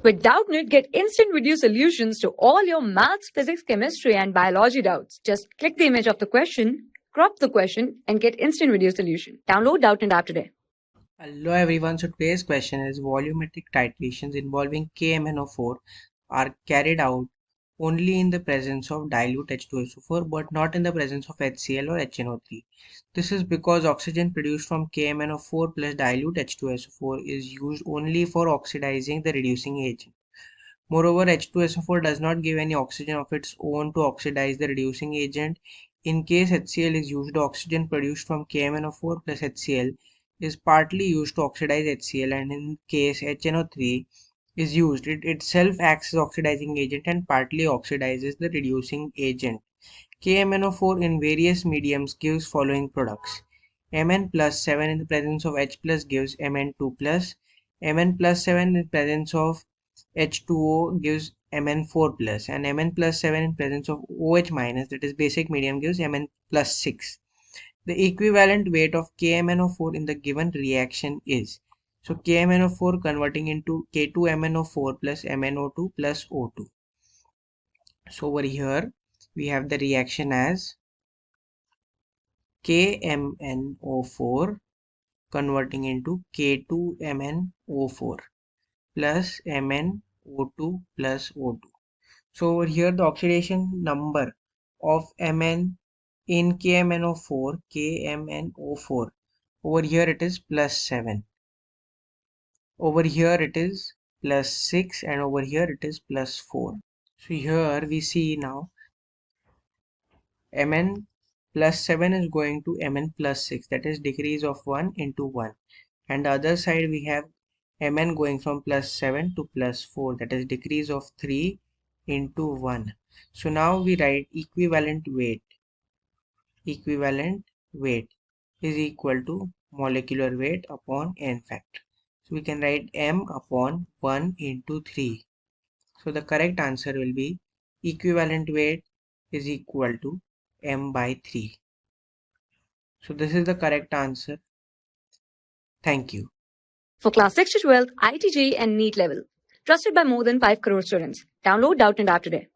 With Doubtnut, get instant video solutions to all your maths, physics, chemistry, and biology doubts. Just click the image of the question, crop the question, and get instant video solution. Download Doubtnut app today. Hello everyone, so today's question is volumetric titrations involving KMnO4 are carried out only in the presence of dilute H2SO4 but not in the presence of HCl or HNO3. This is because oxygen produced from KMnO4 plus dilute H2SO4 is used only for oxidizing the reducing agent. Moreover, H2SO4 does not give any oxygen of its own to oxidize the reducing agent. In case HCl is used, the oxygen produced from KMnO4 plus HCl is partly used to oxidize HCl, and in case HNO3 is used, it itself acts as oxidizing agent and partly oxidizes the reducing agent. KMnO4 in various mediums gives following products. Mn plus 7 in the presence of H plus gives Mn2 plus. Mn plus 7 in the presence of H2O gives Mn4 plus, and Mn plus 7 in presence of OH minus, that is basic medium, gives Mn plus 6. The equivalent weight of KMnO4 in the given reaction is, so KMnO4 converting into K2MnO4 plus MnO2 plus O2. So over here we have the reaction as KMnO4 converting into K2MnO4 plus MnO2 plus O2. So over here the oxidation number of Mn in KMnO4, over here it is plus 7, over here it is plus 6, and over here it is plus 4. So here we see now Mn plus 7 is going to Mn plus 6, that is decrease of 1 into 1, and the other side we have Mn going from plus 7 to plus 4, that is decrease of 3 into 1. So now we write equivalent weight is equal to molecular weight upon n factor. So we can write m upon 1 into 3. So the correct answer will be equivalent weight is equal to m by 3. So this is the correct answer. Thank you. For class 6 to 12, ITG and NEET level. Trusted by more than 5 crore students. Download Doubtnut app today.